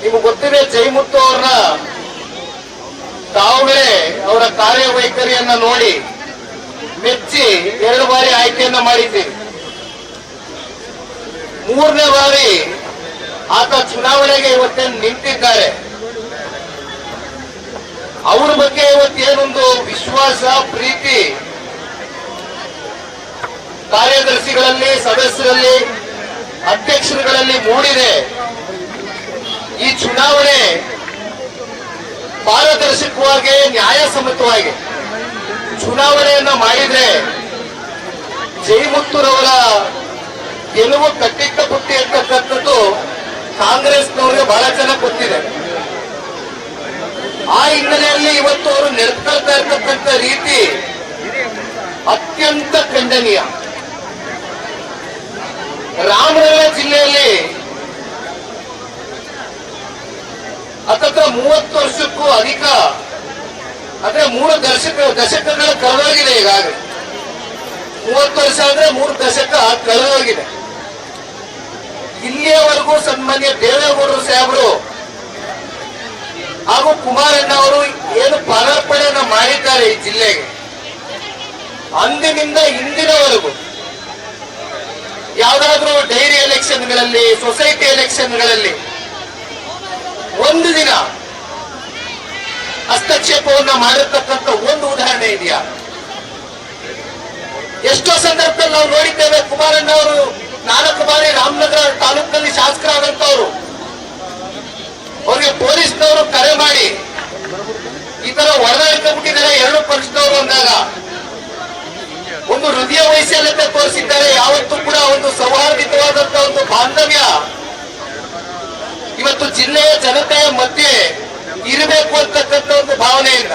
ನಿಮಗೆ ಗೊತ್ತಿದೆ, ಜಯಮುತ್ತು ಅವ್ರನ್ನ ತಾವುಗಳೇ ಅವರ ಕಾರ್ಯವೈಖರಿಯನ್ನ ನೋಡಿ ಮೆಚ್ಚಿ 2 ಬಾರಿ ಆಯ್ಕೆಯನ್ನ ಮಾಡಿದ್ದೀರಿ. 3ನೇ ಬಾರಿ ಆತ ಚುನಾವಣೆಗೆ ಇವತ್ತೇನು ನಿಂತಿದ್ದಾರೆ. ಅವ್ರ ಬಗ್ಗೆ ಇವತ್ತೇನೊಂದು ವಿಶ್ವಾಸ, ಪ್ರೀತಿ ಕಾರ್ಯದರ್ಶಿಗಳಲ್ಲಿ, ಸದಸ್ಯರಲ್ಲಿ, ಅಧ್ಯಕ್ಷರುಗಳಲ್ಲಿ ಮೂಡಿದೆ. ಈ ಚುನಾವಣೆ ಪಾರದರ್ಶಕವಾಗಿ, ನ್ಯಾಯಸಮ್ಮತವಾಗಿ ಚುನಾವಣೆಯನ್ನ ಮಾಡಿದ್ರೆ ಜಯಮುತ್ತುರವರ ಗೆಲುವು ಕಟ್ಟಿಟ್ಟ ಬುತ್ತಿ ಅಂತಕ್ಕಂಥದ್ದು ಕಾಂಗ್ರೆಸ್ನವರಿಗೆ ಬಹಳ ಚೆನ್ನಾಗಿ ಗೊತ್ತಿದೆ. ಆ ಹಿನ್ನೆಲೆಯಲ್ಲಿ ಇವತ್ತು ಅವರು ನಡೆದುಕೊಳ್ತಾ ಇರ್ತಕ್ಕಂಥ ರೀತಿ ಅತ್ಯಂತ ಖಂಡನೀಯ. ರಾಮನಗರ ಜಿಲ್ಲೆಯಲ್ಲಿ ಹತ್ತತ್ರ 30 ವರ್ಷಕ್ಕೂ ಅಧಿಕ, ಅಂದ್ರೆ 3 ದಶಕಗಳ ಕಳೆದೋಗಿದೆ. ಈಗಾಗಲೇ 30 ವರ್ಷ ಅಂದ್ರೆ 3 ದಶಕ ಕಳೆದೋಗಿದೆ. ಇಲ್ಲಿಯವರೆಗೂ ಸನ್ಮಾನ್ಯ ದೇವೇಗೌಡರು ಸಾಹೇಬರು ಹಾಗೂ ಕುಮಾರಣ್ಣ ಅವರು ಏನು ಪದಾರ್ಪಣೆಯನ್ನ ಮಾಡಿದ್ದಾರೆ ಈ ಜಿಲ್ಲೆಗೆ, ಅಂದಿನಿಂದ ಇಂದಿನವರೆಗೂ ಯಾವುದಾದ್ರೂ ಡೈರಿ ಎಲೆಕ್ಷನ್ಗಳಲ್ಲಿ, ಸೊಸೈಟಿ ಎಲೆಕ್ಷನ್ಗಳಲ್ಲಿ ಒಂದು ದಿನ ಹಸ್ತಕ್ಷೇಪವನ್ನ ಮಾಡಿರ್ತಕ್ಕಂಥ ಒಂದು ಉದಾಹರಣೆ ಇದೆಯಾ? ಎಷ್ಟೋ ಸಂದರ್ಭದಲ್ಲಿ ನಾವು ನೋಡಿದ್ದೇವೆ. ಕುಮಾರಣ್ಣ ಅವರು 4 ಬಾರಿ ರಾಮನಗರ ತಾಲೂಕಿನಲ್ಲಿ ಶಾಸಕರಾದಂತವ್ರು, ಅವ್ರಿಗೆ ಪೊಲೀಸ್ನವರು ಕರೆ ಮಾಡಿ ಈ ತರ ಹೊಡೆದಾಡ್ಕೊಂಡ್ಬಿಟ್ಟಿದ್ದಾರೆ 2 ಪಕ್ಷದವರು ಅಂದಾಗ ಒಂದು ಹೃದಯ ವೈಶಾಲ್ಯತೆ ತೋರಿಸಿದ್ದಾರೆ. ಯಾವತ್ತೂ ಕೂಡ ಒಂದು ಸೌಹಾರ್ದಿತವಾದಂತ ಒಂದು ಬಾಂಧವ್ಯ ಇವತ್ತು ಜಿಲ್ಲೆಯ ಜನತೆಯ ಮಧ್ಯೆ ಇರಬೇಕು ಅಂತಕ್ಕಂಥ ಒಂದು ಭಾವನೆಯಿಂದ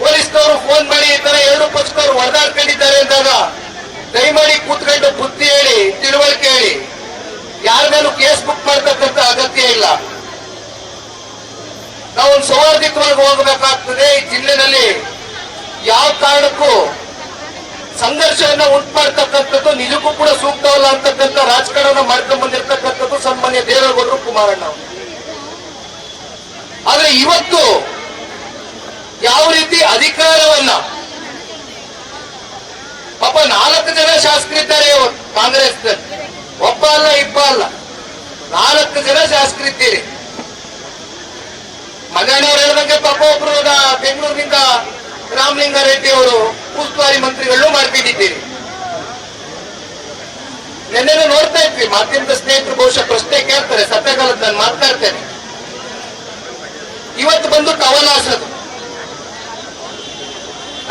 ಪೊಲೀಸ್ನವರು ಫೋನ್ ಮಾಡಿ ಈ ತರ 2 ಪಕ್ಷದವರು ಹೊಡೆದಾಡ್ಕೊಂಡಿದ್ದಾರೆ ಅಂದಾಗ ದಯಮಾಡಿ ಕೂತ್ಕೊಂಡು ಬುದ್ಧಿ ಹೇಳಿ, ತಿಳುವಳಿಕೆ ಹೇಳಿ, ಯಾರ ಮೇಲೂ ಕೇಸ್ ಬುಕ್ ಮಾಡತಕ್ಕಂಥ ಅಗತ್ಯ ಇಲ್ಲ. ನಾವು ಒಂದು ಸೌಹಾರ್ದಿತವಾಗಿ ಹೋಗಬೇಕಾಗ್ತದೆ. ಈ ಜಿಲ್ಲೆನಲ್ಲಿ ಯಾವ ಕಾರಣಕ್ಕೂ ಸಂಘರ್ಷವನ್ನ ಉಂಟು ಮಾಡ್ತಕ್ಕಂಥದ್ದು ನಿಜಕ್ಕೂ ಕೂಡ ಸೂಕ್ತವಲ್ಲ ಅಂತಕ್ಕಂಥ ರಾಜಕಾರಣ ಮಾಡ್ಕೊಂಡು ಬಂದಿರತಕ್ಕಂಥದ್ದು ಸನ್ಮಾನ್ಯ ದೇವೇಗೌಡರು, ಕುಮಾರಣ್ಣ ಅವರು. ಆದ್ರೆ ಇವತ್ತು ಯಾವ ರೀತಿ ಅಧಿಕಾರವನ್ನ, ಪಾಪ 4 ಜನ ಶಾಸಕರಿದ್ದಾರೆ ಕಾಂಗ್ರೆಸ್, ಒಬ್ಬ ಅಲ್ಲ ಇಬ್ಬ ಅಲ್ಲ, 4 ಜನ ಶಾಸಕರಿದ್ದೀರಿ. ಮಂಜಣ್ಣವ್ರು ಹೇಳಿದಂಗೆ ಪಾಪ ಒಬ್ರು ಬೆಂಗಳೂರಿನಿಂದ ರಾಮಲಿಂಗಾರೆಡ್ಡಿ ಅವರು ಉಸ್ತುವಾರಿ ಮಂತ್ರಿಗಳು ಮಾಡ್ಕೊಂಡಿದ್ದೀರಿ. ನೆನ್ನೆನೂ ನೋಡ್ತಾ ಇದ್ವಿ, ಮಾಧ್ಯಮದ ಸ್ನೇಹಿತರು ಬಹುಶಃ ಪ್ರಶ್ನೆ ಕೇಳ್ತಾರೆ, ಸತ್ಯಕಾಲದ ನಾನು ಮಾತನಾಡ್ತೇನೆ. ಇವತ್ತು ಬಂದು ಟವಲ್ ಹಾಸೋದು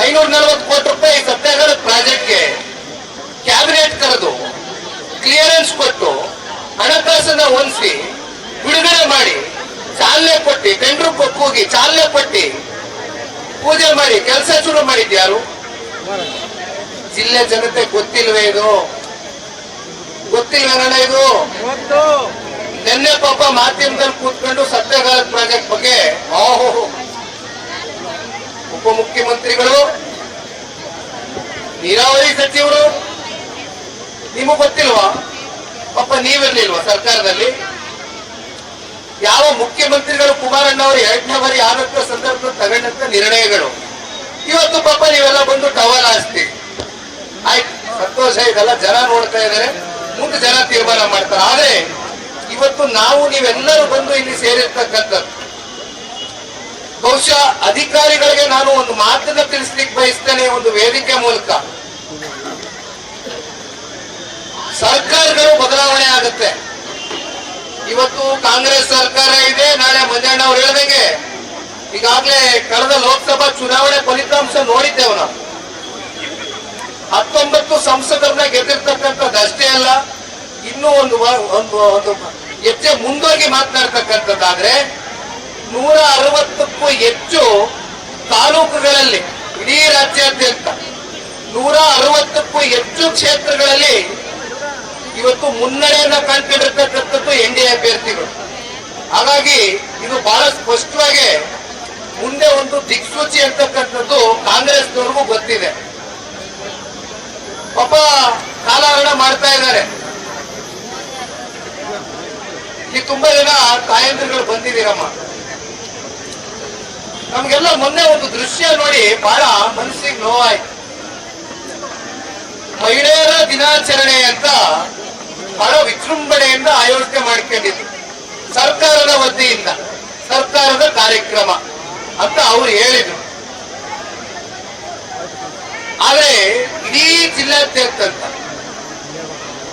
540 ಕೋಟಿ ರೂಪಾಯಿ ಸತ್ಯಾಗ್ರಹದ ಪ್ರಾಜೆಕ್ಟ್ಗೆ ಕ್ಯಾಬಿನೆಟ್ ಕರೆದು ಕ್ಲಿಯರೆನ್ಸ್ ಕೊಟ್ಟು ಹಣಕಾಸನ್ನ ಹೊಂದಿಸಿ ಬಿಡುಗಡೆ ಮಾಡಿ ಚಾಲನೆ ಕೊಟ್ಟು ಟೆಂಡರ್ ಹೋಗಿ ಚಾಲನೆ ಕೊಟ್ಟು ಪೂಜೆ ಮಾಡಿ ಕೆಲಸ ಶುರು ಮಾಡಿದ್ಯಾರು? ಜಿಲ್ಲೆ ಜನತೆ ಗೊತ್ತಿಲ್ವೇ? ಇದು ಗೊತ್ತಿಲ್ವೇನಣ್ಣ? ಇದು ನಿನ್ನೆ ಪಾಪ ಮಾಧ್ಯಮದಲ್ಲಿ ಕೂತ್ಕೊಂಡು ಸತ್ಯಾಗ್ರಹದ ಪ್ರಾಜೆಕ್ಟ್ ಬಗ್ಗೆ ಉಪಮುಖ್ಯಮಂತ್ರಿಗಳು, ನೀರಾವರಿ ಸಚಿವರು, ನಿಮಗ್ ಗೊತ್ತಿಲ್ವಾ? ಪಾಪ ನೀವಿರ್ಲಿಲ್ವಾ ಸರ್ಕಾರದಲ್ಲಿ? ಯಾವ ಮುಖ್ಯಮಂತ್ರಿಗಳು ಕುಮಾರಣ್ಣ ಅವರು 2ನೇ ಬಾರಿ ಆದಂತ ಸಂದರ್ಭದಲ್ಲಿ ತಗೊಂಡಂತ ನಿರ್ಣಯಗಳು ಇವತ್ತು ಪಾಪ ನೀವೆಲ್ಲ ಬಂದು ಟವಲ್ ಹಾಸ್ತೀವಿ. ಆಯ್ತು, ಸಂತೋಷ, ಇದೆಲ್ಲ ಜನ ನೋಡ್ತಾ ಇದ್ದಾರೆ, ಮುಂದೆ ಜನ ತೀರ್ಮಾನ ಮಾಡ್ತಾರೆ. ಆದ್ರೆ ಇವತ್ತು ನಾವು ನೀವೆಲ್ಲರೂ ಬಂದು ಇಲ್ಲಿ ಸೇರಿರ್ತಕ್ಕಂಥದ್ದು, ಬಹುಶಃ ಅಧಿಕಾರಿಗಳಿಗೆ ನಾನು ಒಂದು ಮಾತನ್ನ ತಿಳಿಸ್ಲಿಕ್ಕೆ ಬಯಸ್ತೇನೆ. ಒಂದು ವೇದಿಕೆ ಮೂಲಕ ಸರ್ಕಾರಗಳು ಬದಲಾವಣೆ ಆಗುತ್ತೆ. ಇವತ್ತು ಕಾಂಗ್ರೆಸ್ ಸರ್ಕಾರ ಇದೆ, ನಾಳೆ ಮಂಜಣ್ಣ ಅವ್ರು ಹೇಳ್ದಂಗೆ ಈಗಾಗಲೇ ಕಳೆದ ಲೋಕಸಭಾ ಚುನಾವಣೆ ಫಲಿತಾಂಶ ನೋಡಿದ್ದೇವೆ ನಾವು. 19 ಸಂಸದರನ್ನ ಗೆದ್ದಿರ್ತಕ್ಕಂಥದ್ದು ಅಷ್ಟೇ ಅಲ್ಲ, ಇನ್ನೂ ಒಂದು ಹೆಜ್ಜೆ ಮುಂದೋಗಿ ಮಾತನಾಡ್ತಕ್ಕಂಥದ್ದಾದ್ರೆ 160ಕ್ಕೂ ಹೆಚ್ಚು ತಾಲೂಕುಗಳಲ್ಲಿ ಇಡೀ ರಾಜ್ಯಾದ್ಯಂತ 160ಕ್ಕೂ ಹೆಚ್ಚು ಕ್ಷೇತ್ರಗಳಲ್ಲಿ ಇವತ್ತು ಮುನ್ನಡೆಯನ್ನ ಕಂಡುಕೊಂಡಿರ್ತಕ್ಕಂಥದ್ದು NDA ಅಭ್ಯರ್ಥಿಗಳು. ಹಾಗಾಗಿ ಇದು ಬಹಳ ಸ್ಪಷ್ಟವಾಗಿ ಮುಂದೆ ಒಂದು ದಿಕ್ಸೂಚಿ ಅಂತಕ್ಕಂಥದ್ದು ಕಾಂಗ್ರೆಸ್ನವ್ರಿಗೂ ಗೊತ್ತಿದೆ. ಪಾಪ ಕಾಲಹರಣ ಮಾಡ್ತಾ ಇದ್ದಾರೆ. ನೀವು ತುಂಬಾ ಜನ ತಾಯಂದಿರುಗಳು ಬಂದಿದ್ದೀರಮ್ಮ. ನಮ್ಗೆಲ್ಲ ಮೊನ್ನೆ ಒಂದು ದೃಶ್ಯ ನೋಡಿ ಬಹಳ ಮನಸ್ಸಿಗೆ ನೋವಾಯ್ತು. ಮಹಿಳೆಯರ ದಿನಾಚರಣೆ ಅಂತ ಬಹಳ ವಿಜೃಂಭಣೆಯಿಂದ ಆಯೋಜನೆ ಮಾಡ್ಕೊಂಡಿದ್ರು ಸರ್ಕಾರದ ವತಿಯಿಂದ, ಸರ್ಕಾರದ ಕಾರ್ಯಕ್ರಮ ಅಂತ ಅವ್ರು ಹೇಳಿದ್ರು. ಆದ್ರೆ ಇಡೀ ಜಿಲ್ಲಾದ್ಯಂತ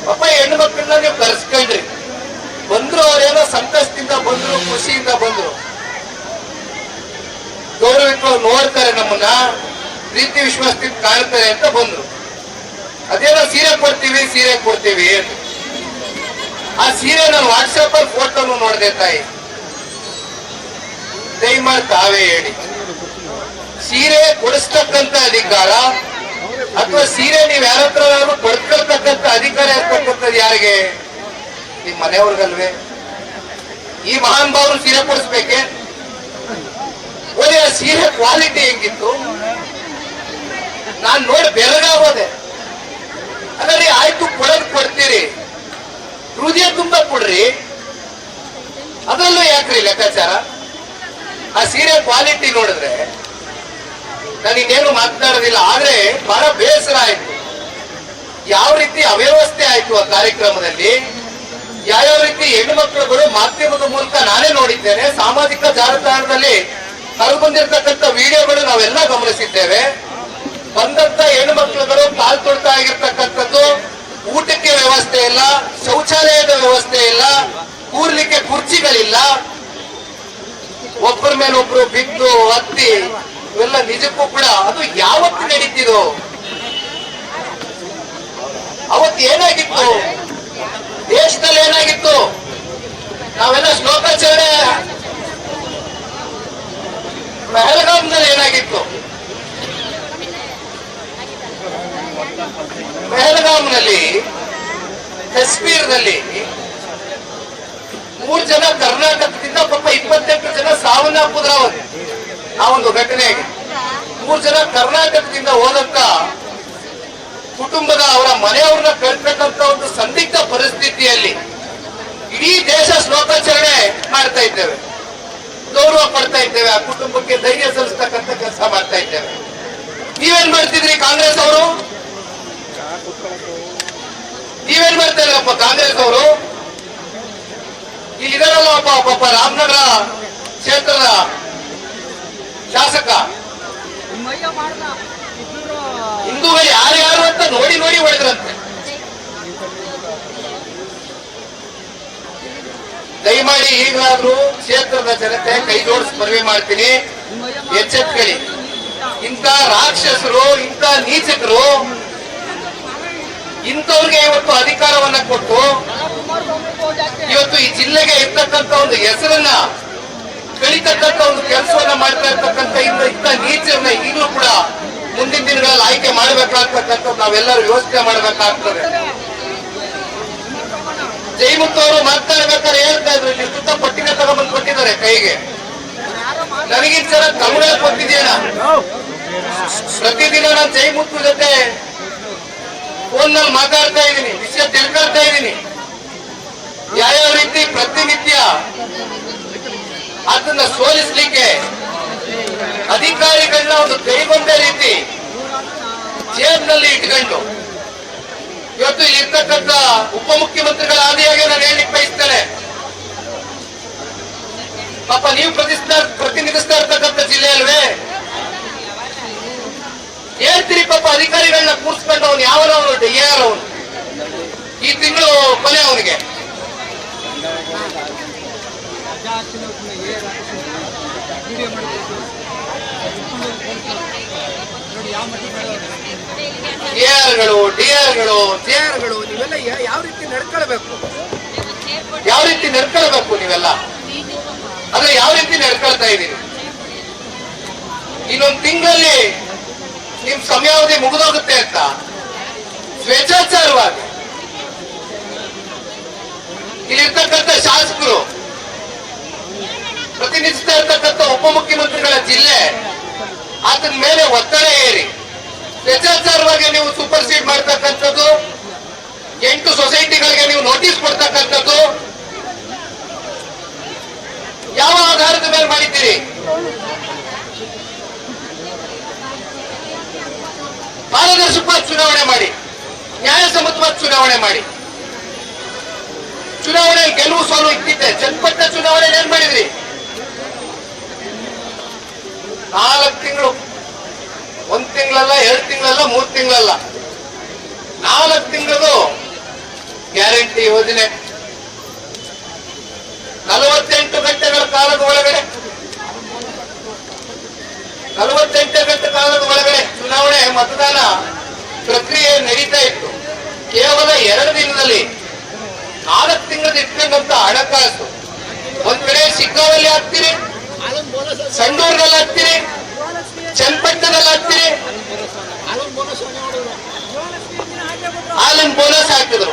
ಪಾಪ ಹೆಣ್ಣು ಮಕ್ಕಳನ್ನ ನೀವು ಕರೆಸ್ಕೊಂಡ್ರಿ, ಬಂದ್ರು, ಅವ್ರೇನೋ ಸಂತಸದಿಂದ ಬಂದ್ರು, ಖುಷಿಯಿಂದ ಬಂದ್ರು, ಗೌರವಿಟ್ಟು ನೋಡ್ತಾರೆ, ನಮ್ಮನ್ನ ಪ್ರೀತಿ ವಿಶ್ವಾಸದಿಂದ ಕಾಣ್ತಾರೆ ಅಂತ ಬಂದ್ರು. ಅದೇನೋ ಸೀರೆ ಕೊಡ್ತೀವಿ ಅಂತ. ಆ ಸೀರೆ ನಾನು ವಾಟ್ಸಪ್ ಅಲ್ಲಿ ಫೋಟೋನು ನೋಡಿದೆ ತಾಯಿ. ದಯಮಾಡಿ ತಾವೇ ಹೇಳಿ, ಸೀರೆ ಕೊಡಿಸ್ತಕ್ಕಂತ ಅಧಿಕಾರ ಅಥವಾ ಸೀರೆ ನೀವ್ ಯಾರ ಹತ್ರ ಪಡ್ಕೊಳ್ತಕ್ಕಂತ ಅಧಿಕಾರ ಇರ್ತಕ್ಕಂಥದ್ದು ಯಾರಿಗೆ? ನಿಮ್ ಮನೆಯವ್ರಿಗಲ್ವೇ? ಈ ಮಹಾನ್ ಭಾವರು ಸೀರೆ ಕೊಡಿಸ್ಬೇಕೆ? ಆ ಸೀರೆ ಕ್ವಾಲಿಟಿ ಹೆಂಗಿತ್ತು ನಾನ್ ನೋಡಿ ಬೆರಗಾಗೋದೆ. ಅದ್ರಲ್ಲಿ ಆಯ್ತು, ಕೊಡ್ತೀರಿ, ಹೃದಯ ತುಂಬಾ ಕೊಡ್ರಿ, ಅದರಲ್ಲೂ ಯಾಕ್ರಿ ಲೆಕ್ಕಾಚಾರ? ಆ ಸೀರೆ ಕ್ವಾಲಿಟಿ ನೋಡಿದ್ರೆ ನಾನು ಇನ್ನೇನು ಮಾತನಾಡೋದಿಲ್ಲ. ಆದ್ರೆ ಬಹಳ ಬೇಸರ ಆಯ್ತು. ಯಾವ ರೀತಿ ಅವ್ಯವಸ್ಥೆ ಆಯ್ತು ಆ ಕಾರ್ಯಕ್ರಮದಲ್ಲಿ, ಯಾವ್ಯಾವ ರೀತಿ ಹೆಣ್ಣು ಮಕ್ಕಳುಗಳು ಮಾಧ್ಯಮದ ಮೂಲಕ ನಾನೇ ನೋಡಿದ್ದೇನೆ, ಸಾಮಾಜಿಕ ಜಾಲತಾಣದಲ್ಲಿ ಹೊರಬಂದಿರ್ತಕ್ಕಂಥ ವಿಡಿಯೋಗಳು ನಾವೆಲ್ಲ ಗಮನಿಸಿದ್ದೇವೆ. ಬಂದಂತ ಹೆಣ್ಣು ಮಕ್ಕಳುಗಳು ಕಾಲ್ ತೊಳ್ತಾ ಆಗಿರ್ತಕ್ಕಂಥದ್ದು, ಊಟಕ್ಕೆ ವ್ಯವಸ್ಥೆ ಇಲ್ಲ, ಶೌಚಾಲಯದ ವ್ಯವಸ್ಥೆ ಇಲ್ಲ, ಕೂರ್ಲಿಕ್ಕೆ ಕುರ್ಚಿಗಳಿಲ್ಲ, ಒಬ್ಬರ ಮೇಲೆ ಒಬ್ರು ಬಿದ್ದು ಹತ್ತಿ, ಇವೆಲ್ಲ ನಿಜಕ್ಕೂ ಕೂಡ ಅದು ಯಾವತ್ತು ನಡೀತಿದೋ? ಅವತ್ತು ಏನಾಗಿತ್ತು ದೇಶದಲ್ಲಿ? ಏನಾಗಿತ್ತು? ನಾವೆಲ್ಲ ಶ್ಲೋಕಾಚರಣೆ ಪಹಲ್ಗಾಮ್ನಲ್ಲಿ ಏನಾಗಿತ್ತು? ಪಹಲ್ಗಾಮ್ನಲ್ಲಿ, ಕಾಶ್ಮೀರದಲ್ಲಿ 3 ಜನ ಕರ್ನಾಟಕದಿಂದ ಪಾಪ 28 ಜನ ಸಾವನ್ನಪ್ಪಿದ್ರ ಆ ಒಂದು ಘಟನೆಗೆ. 3 ಜನ ಕರ್ನಾಟಕದಿಂದ ಹೋದಂತ ಕುಟುಂಬದ ಅವರ ಮನೆಯವ್ರನ್ನ ಕಳ್ತಕ್ಕಂತ ಒಂದು ಸಂದಿಗ್ಧ ಪರಿಸ್ಥಿತಿಯಲ್ಲಿ ಇಡೀ ದೇಶ ಶ್ಲೋಕಾಚರಣೆ ಮಾಡ್ತಾ ಇದ್ದೇವೆ, ಗೌರವ ಪಡ್ತಾ ಇದ್ದೇವೆ, ಆ ಕುಟುಂಬಕ್ಕೆ ಧೈರ್ಯ ಸಲ್ಲಿಸ್ತಕ್ಕಂಥ ಕೆಲಸ ಮಾಡ್ತಾ ಇದ್ದೇವೆ. ನೀವೇನ್ ಮಾಡ್ತಿದ್ರಿ ಕಾಂಗ್ರೆಸ್ ಅವರು? ನೀವೇನ್ ಮಾಡ್ತಾ ಇದ್ರಪ್ಪ ಕಾಂಗ್ರೆಸ್ ಅವರು? ಇಲ್ಲಿ ಇದಾರಲ್ಲ ಪಾಪ ರಾಮನಗರ ಕ್ಷೇತ್ರದ ಶಾಸಕ, ಹಿಂದೂಗಳು ಯಾರ್ಯಾರು ಅಂತ ನೋಡಿ ಹೊಡೆದ್ರಂತೆ. ದಯಮಾಡಿ ಈಗಲಾದ್ರೂ ಕ್ಷೇತ್ರದ ಜನತೆ ಕೈ ಜೋಡಿಸಿ ಮನವಿ ಮಾಡ್ತೀನಿ, ಎಚ್ಚೆತ್ಕೊಳ್ಳಿ. ಇಂಥ ರಾಕ್ಷಸರು, ಇಂಥ ನೀಚಕರು, ಇಂಥವ್ರಿಗೆ ಇವತ್ತು ಅಧಿಕಾರವನ್ನ ಕೊಟ್ಟು ಇವತ್ತು ಈ ಜಿಲ್ಲೆಗೆ ಇರ್ತಕ್ಕಂಥ ಒಂದು ಹೆಸರನ್ನ ಕಳಿತಕ್ಕಂಥ ಒಂದು ಕೆಲಸವನ್ನ ಮಾಡ್ತಾ ಇರ್ತಕ್ಕಂಥ ಇಂಥ ನೀಚರನ್ನ ಈಗಲೂ ಕೂಡ ಮುಂದಿನ ದಿನಗಳಲ್ಲಿ ಆಯ್ಕೆ ಮಾಡಬೇಕಾಗ್ತಕ್ಕಂಥ ನಾವೆಲ್ಲರೂ ಯೋಚನೆ ಮಾಡಬೇಕಾಗ್ತದೆ. ಜೈಮುತ್ತು ಅವರು ಮಾತನಾಡ್ಬೇಕಾದ್ರೆ ಹೇಳ್ತಾ ಇದ್ರು, ಇಲ್ಲಿ ಸುತ್ತ ಪಟ್ಟಿನ ತಗೊಂಡ್ಬಂದು ಕೊಟ್ಟಿದ್ದಾರೆ ಕೈಗೆ. ನನಗಿನ್ ಸಲ ತಮಿಳ ಗೊತ್ತಿದೆಯಣ್ಣ, ಪ್ರತಿದಿನ ನಾನು ಜೈಮುತ್ತು ಜೊತೆ ಫೋನ್ ನಲ್ಲಿ ಮಾತಾಡ್ತಾ ಇದ್ದೀನಿ, ವಿಷಯ ತಿಳ್ಕೊಳ್ತಾ ಇದ್ದೀನಿ. ಯಾವ್ಯಾವ ರೀತಿ ಪ್ರತಿನಿತ್ಯ ಅದನ್ನ ಸೋಲಿಸ್ಲಿಕ್ಕೆ ಅಧಿಕಾರಿಗಳನ್ನ ಒಂದು ಕೈಗೊಂಡ ರೀತಿ ಜೇಬ್ನಲ್ಲಿ ಇಟ್ಕೊಂಡು ಇವತ್ತು ಇಲ್ಲಿ ಇರ್ತಕ್ಕಂಥ ಉಪಮುಖ್ಯಮಂತ್ರಿಗಳ ಆದಿಯಾಗಿ ನಾನು ಹೇಳಲಿಕ್ಕೆ ಬಯಸ್ತೇನೆ. ಪಾಪ ನೀವು ಪ್ರತಿನಿಧಿಸ್ತಾ ಇರ್ತಕ್ಕಂಥ ಜಿಲ್ಲೆ ಅಲ್ವೇ? ಹೇಳ್ತೀರಿ ಪಾಪ ಅಧಿಕಾರಿಗಳನ್ನ ಕೂರ್ಸ್ಕೊಂಡು ಅವನು ಯಾವನವನು DAR ಅವನು, ಈ ತಿಂಗಳು ಕೊನೆ ಅವನಿಗೆ. DARಗಳು ನೀವೆಲ್ಲ ಯಾವ ರೀತಿ ನಡ್ಕೊಳ್ಬೇಕು, ಯಾವ ರೀತಿ ನಡ್ಕೊಳ್ಬೇಕು ನೀವೆಲ್ಲ, ಆದ್ರೆ ಯಾವ ರೀತಿ ನಡ್ಕೊಳ್ತಾ ಇದ್ದೀರಿ? ಇನ್ನೊಂದು ತಿಂಗಳಲ್ಲಿ ನಿಮ್ ಸಮಯಾವಧಿ ಮುಗಿದೋಗುತ್ತೆ ಅಂತ ಸ್ವೇಚ್ಛಾಚಾರವಾಗಿ ಇಲ್ಲಿರ್ತಕ್ಕಂಥ ಶಾಸಕರು, ಪ್ರತಿನಿಧಿಸ್ತಾ ಇರ್ತಕ್ಕಂಥ ಉಪಮುಖ್ಯಮಂತ್ರಿಗಳ ಜಿಲ್ಲೆ, ಆತನ ಮೇಲೆ ಒತ್ತಡ ಏರಿ ಸ್ವೇಚ್ಛಾಚಾರವಾಗಿ ನೀವು ಸೂಪರ್ ಸೀಡ್ ಮಾಡ್ತಕ್ಕಂಥದ್ದು, 8 ಸೊಸೈಟಿಗಳಿಗೆ ನೀವು ನೋಟಿಸ್ ಕೊಡ್ತಕ್ಕಂಥದ್ದು, ಮಾಡಿದ್ದೀರಿ. ಪಾರದರ್ಶಕವಾಗಿ ಚುನಾವಣೆ ಮಾಡಿ, ನ್ಯಾಯಸಮ್ಮತವಾಗಿ ಚುನಾವಣೆ ಮಾಡಿ. ಚುನಾವಣೆ ಗೆಲುವು ಸೋಲು ಇಕ್ಕಿದ್ದೆ. ಚನ್ನಪಟ್ಟಣ ಚುನಾವಣೆ ಏನ್ ಮಾಡಿದ್ರಿ? 4 ತಿಂಗಳು, 1 ತಿಂಗಳಲ್ಲ, 2 ತಿಂಗಳಲ್ಲ, 3 ತಿಂಗಳಲ್ಲ, 4 ತಿಂಗಳದು ಗ್ಯಾರಂಟಿ ಯೋಜನೆ. 48 ಗಂಟೆಗಳ ಕಾಲದ ಒಳಗಡೆ 48 ಗಂಟೆ ಕಾಲದ ಒಳಗಡೆ ಚುನಾವಣೆ ಮತದಾನ ಪ್ರಕ್ರಿಯೆ ನಡೀತಾ ಇತ್ತು. ಕೇವಲ 2 ದಿನದಲ್ಲಿ 4 ತಿಂಗಳು ಇಟ್ಕೊಂಡಂತ ಹಣಕಾಸು ಒಂದ್ ಕಡೆ ಶಿಗ್ಗಾವಲ್ಲಿ ಹಾಕ್ತೀರಿ, ಸಂಡೂರಿನಲ್ಲಿ ಹಾಕ್ತೀರಿ, ಚನ್ನಪಟ್ಟಣದಲ್ಲಿ ಹಾಕ್ತೀರಿ, ಹಾಲಿನ ಬೋನಸ್ ಹಾಕಿದ್ರು.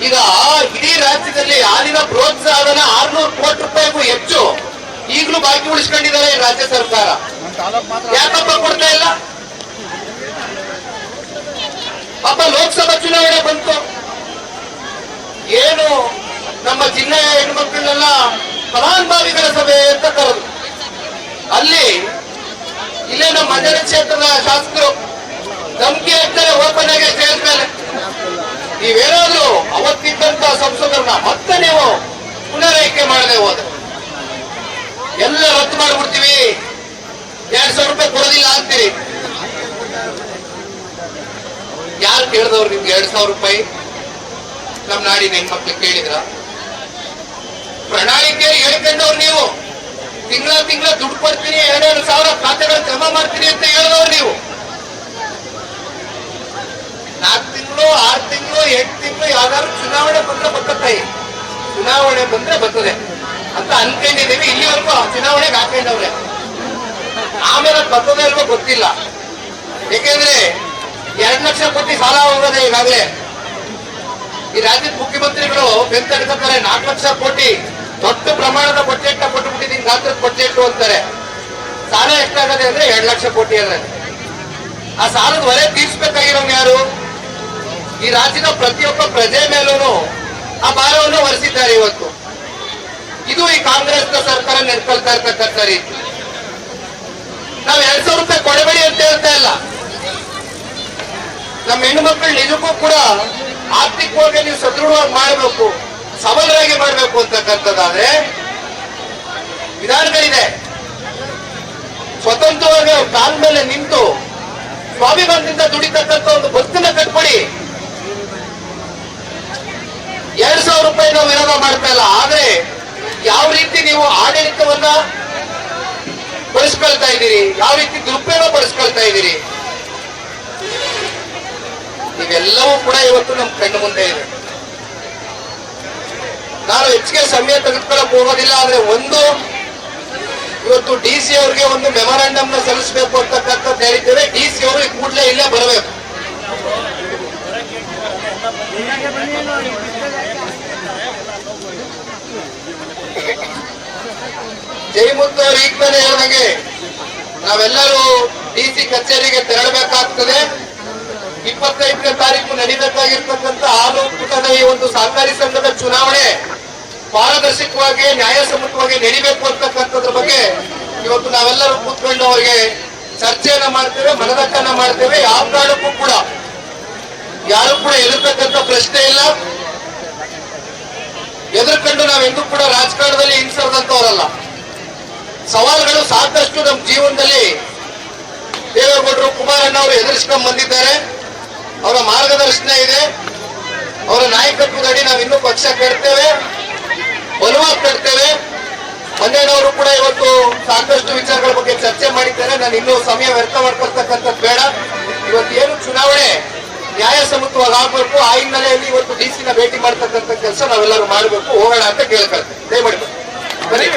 ಈಗ ಇಡೀ ರಾಜ್ಯದಲ್ಲಿ ಹಾಲಿನ ಪ್ರೋತ್ಸಾಹನ 600 ಕೋಟಿ ರೂಪಾಯಿಗೂ ಹೆಚ್ಚು ಈಗಲೂ ಬಾಕಿ ಉಳಿಸ್ಕೊಂಡಿದ್ದಾರೆ ಈ ರಾಜ್ಯ ಸರ್ಕಾರ. ಯಾಕಪ್ಪ ಕೊಡ್ತಾ ಇಲ್ಲ? ಪಾಪ ಲೋಕಸಭಾ ಚುನಾವಣೆ ಬಂತು, ಏನು ನಮ್ಮ ಜಿಲ್ಲೆಯ ಹೆಣ್ಮಕ್ಳನ್ನೆಲ್ಲ ಫಲಾನುಭವಿಗಳ ಸಭೆ ಅಂತ ಕರೆದು ಅಲ್ಲಿ ಇಲ್ಲೇ ನಮ್ಮ ಮಂಡ್ಯ ಕ್ಷೇತ್ರದ ಶಾಸಕರು ಧಮಕಿ ಹಾಕ್ತಾರೆ ಓಪನ್ ಆಗಿ ಸ್ಟೇಜ್ ಮೇಲೆ. ನೀವೇನಾದ್ರೂ ಅವತ್ತಿದ್ದಂತ ಸಂಸದರನ್ನ ಮತ್ತೆ ನೀವು ಪುನರಾಯ್ಕೆ ಮಾಡದೆ ಹೋದ್ರೆ ಎಲ್ಲ ರದ್ದು ಮಾಡ್ಬಿಡ್ತೀವಿ, 2,000 ರೂಪಾಯಿ ಕೊಡೋದಿಲ್ಲ ಅಂತೀರಿ. ಯಾರು ಕೇಳಿದವ್ರು ನಿಮ್ಗೆ 2,000 ರೂಪಾಯಿ? ನಮ್ ನಾಡಿನ ಹೆಣ್ಮಕ್ಳು ಕೇಳಿದ್ರ? ಪ್ರಣಾಳಿಕೆ ಹೇಳ್ಕೊಂಡವ್ರು ನೀವು. ತಿಂಗಳ ದುಡ್ಡು ಕೊಡ್ತೀನಿ, 2,000 ಖಾತೆಗಳು ಜಮಾ ಮಾಡ್ತೀನಿ ಅಂತ ಹೇಳಿದವ್ರು ನೀವು. 4 ತಿಂಗಳು, 6 ತಿಂಗಳು, 8 ತಿಂಗಳು ಯಾವ್ದಾದ್ರು ಚುನಾವಣೆ ಬಂದ್ರೆ ಬರ್ತೈ, ಚುನಾವಣೆ ಬಂದ್ರೆ ಬರ್ತದೆ ಅಂತ ಅನ್ಕೊಂಡಿದೀವಿ. ಇಲ್ಲಿವರೆಗೂ ಚುನಾವಣೆಗೆ ಹಾಕೊಂಡವ್ರೆ. ಆಮೇಲೆ ಬರ್ತದೆ ಅಲ್ವೋ ಗೊತ್ತಿಲ್ಲ. ಯಾಕೆಂದ್ರೆ 2 ಲಕ್ಷ ಕೋಟಿ ಸಾಲ ಹೋಗೋದೆ ಈಗಾಗಲೇ. ಈ ರಾಜ್ಯದ ಮುಖ್ಯಮಂತ್ರಿಗಳು ಬೆಂತಡ್ತಾರೆ 4 ಲಕ್ಷ ಕೋಟಿ ದೊಡ್ಡ ಪ್ರಮಾಣದ ಬಜೆಟ್ ಕೊಟ್ಟುಬಿಟ್ಟಿದ್ದೀನಿ, ಗಾತ್ರದ ಬಜೆಟ್ ಅಂತಾರೆ. ಸಾಲ ಎಷ್ಟಾಗದೆ ಅಂದ್ರೆ 2 ಲಕ್ಷ ಕೋಟಿ ಅಲ್ಲ. ಆ ಸಾಲದ ಹೊರೆ ತೀರ್ಸ್ಬೇಕಾಗಿರೋನು ಯಾರು? ಈ ರಾಜ್ಯದ ಪ್ರತಿಯೊಬ್ಬ ಪ್ರಜೆ ಮೇಲೂ ಆ ಭಾರವನ್ನು ಹೊರಿಸಿದ್ದಾರೆ ಇವತ್ತು. ಇದು ಈ ಕಾಂಗ್ರೆಸ್ ಸರ್ಕಾರ ನೆನ್ಕೊಳ್ತಾ ಇರ್ತಕ್ಕಂಥ ರೀತಿ. ನಾವು 2,000 ರೂಪಾಯಿ ಕೊಡಬೇಡಿ ಅಂತ ಹೇಳ್ತಾ ಇಲ್ಲ. ನಮ್ಮ ಹೆಣ್ಣು ಮಕ್ಕಳು ನಿಜಕ್ಕೂ ಕೂಡ ಆರ್ಥಿಕವಾಗಿ ನೀವು ಸದೃಢವಾಗಿ ಮಾಡಬೇಕು, ಸಬಲರಾಗಿ ಮಾಡಬೇಕು ಅಂತಕ್ಕಂಥದ್ದಾದ್ರೆ ವಿಧಾನಗಳಿದೆ. ಸ್ವತಂತ್ರವಾಗಿ ಅವ್ರ ಕಾಲ ಮೇಲೆ ನಿಂತು ಸ್ವಾಭಿಮಾನದಿಂದ ದುಡಿತಕ್ಕಂಥ ಒಂದು ಬದುಕನ್ನ ಕಟ್ಕೊಡಿ. 2,000 ರೂಪಾಯಿ ನಾವು ವಿರೋಧ ಮಾಡ್ತಾ ಇಲ್ಲ. ಆದ್ರೆ ಯಾವ ರೀತಿ ನೀವು ಆಡಳಿತವನ್ನ ಬಳಸ್ಕೊಳ್ತಾ ಇದ್ದೀರಿ, ಯಾವ ರೀತಿ ದುರುಪಯೋಗ ಪಡಿಸ್ಕೊಳ್ತಾ ಇದ್ದೀರಿ, ಇವೆಲ್ಲವೂ ಕೂಡ ಇವತ್ತು ನಮ್ಮ ಕಣ್ಣು ಮುಂದೆ ಇದೆ. ನಾನು ಹೆಚ್ಚಿಗೆ ಸಮಯ ತೆಗೆದುಕೊಳ್ಳಕ್ ಹೋಗೋದಿಲ್ಲ. ಆದ್ರೆ ಒಂದು, ಇವತ್ತು DC ಅವ್ರಿಗೆ ಒಂದು ಮೆಮೊರಾಂಡಮ್ ನ ಸಲ್ಲಿಸಬೇಕು ಅಂತಕ್ಕಂಥದ್ದು ಹೇಳಿದ್ದೇವೆ. DC ಅವರು ಕೂಡಲೇ ಇಲ್ಲೇ ಬರಬೇಕು. ಜಯಮುತ್ತು ಅವರು ಈಗ ತಾನೇ ಹೇಳಿದಂಗೆ ನಾವೆಲ್ಲರೂ DC ಕಚೇರಿಗೆ ತೆರಳಬೇಕಾಗ್ತದೆ. 25ನೇ ತಾರೀಕು ನಡೀಬೇಕಾಗಿರ್ತಕ್ಕಂಥ ಹಾಲು ಕೂಟದ ಈ ಒಂದು ಸಹಕಾರಿ ಸಂಘದ ಚುನಾವಣೆ ಪಾರದರ್ಶಕವಾಗಿ ನ್ಯಾಯಸಮ್ಮತವಾಗಿ ನಡೀಬೇಕು ಅಂತಕ್ಕಂಥದ್ರ ಬಗ್ಗೆ ಇವತ್ತು ನಾವೆಲ್ಲರೂ ಕೂತ್ಕೊಂಡು ಅವರಿಗೆ ಚರ್ಚೆಯನ್ನ ಮಾಡ್ತೇವೆ, ಮನದಟ್ಟನ್ನ ಮಾಡ್ತೇವೆ. ಯಾವ ಕಾರಣಕ್ಕೂ ಕೂಡ ಯಾರು ಕೂಡ ಎದುರ್ತಕ್ಕಂಥ ಪ್ರಶ್ನೆ ಇಲ್ಲ. ಎದುರ್ಕೊಂಡು ನಾವೆಂದೂ ಕೂಡ ರಾಜಕಾರಣದಲ್ಲಿ ಹಿಂಸರದಂತವರಲ್ಲ. ಸವಾಲುಗಳು ಸಾಕಷ್ಟು ನಮ್ಮ ಜೀವನದಲ್ಲಿ ದೇವೇಗೌಡರು, ಕುಮಾರಣ್ಣ ಅವರು ಎದುರಿಸ್ಕೊಂಡ್ ಬಂದಿದ್ದಾರೆ. ಅವರ ಮಾರ್ಗದರ್ಶನ ಇದೆ, ಅವರ ನಾಯಕತ್ವದಡಿ ನಾವು ಇನ್ನೂ ಪಕ್ಷ ಕಟ್ತೇವೆ, ಬಲವಾಗಿ ಕಟ್ತೇವೆ. ಮಂಜಣ್ಣವರು ಕೂಡ ಇವತ್ತು ಸಾಕಷ್ಟು ವಿಚಾರಗಳ ಬಗ್ಗೆ ಚರ್ಚೆ ಮಾಡಿದ್ದಾರೆ. ನಾನು ಇನ್ನೂ ಸಮಯ ವ್ಯರ್ಥ ಮಾಡ್ಕೊಳ್ತಕ್ಕಂಥದ್ದು ಬೇಡ. ಇವತ್ತು ಏನು ಚುನಾವಣೆ ನ್ಯಾಯಸಮ್ಮತವಾಗಿ ಆಗ್ಬೇಕು, ಆ ಹಿನ್ನೆಲೆಯಲ್ಲಿ ಇವತ್ತು DC ನ ಭೇಟಿ ಮಾಡ್ತಕ್ಕಂಥ ಕೆಲಸ ನಾವೆಲ್ಲರೂ ಮಾಡಬೇಕು, ಹೋಗೋಣ ಅಂತ ಕೇಳ್ಕೊಳ್ತೇವೆ. ದಯಮಾಡಿ ಬನ್ನಿ.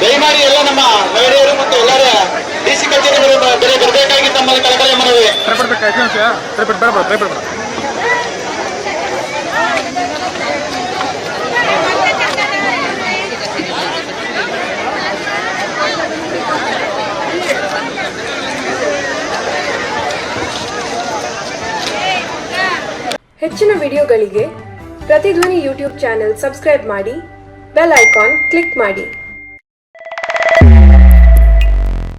ದಯಮಾಡಿ ಎಲ್ಲ ನಮ್ಮ ಮಹಿಳೆಯರು ಮತ್ತು ಎಲ್ಲರ ಡಿಸಿ ಕಚೇರಿಗಳು ಬೆಲೆ ಬರಬೇಕಾಗಿ ತಮ್ಮಲ್ಲಿ ಕಳಕಳಿ ಮನವಿ. ಹೆಚ್ಚಿನ ವಿಡಿಯೋಗಳಿಗೆ ಪ್ರತಿಧ್ವನಿ ಯೂಟ್ಯೂಬ್ ಚಾನೆಲ್ ಸಬ್ಸ್ಕ್ರೈಬ್ ಮಾಡಿ, ಬೆಲ್ ಐಕಾನ್ ಕ್ಲಿಕ್ ಮಾಡಿ.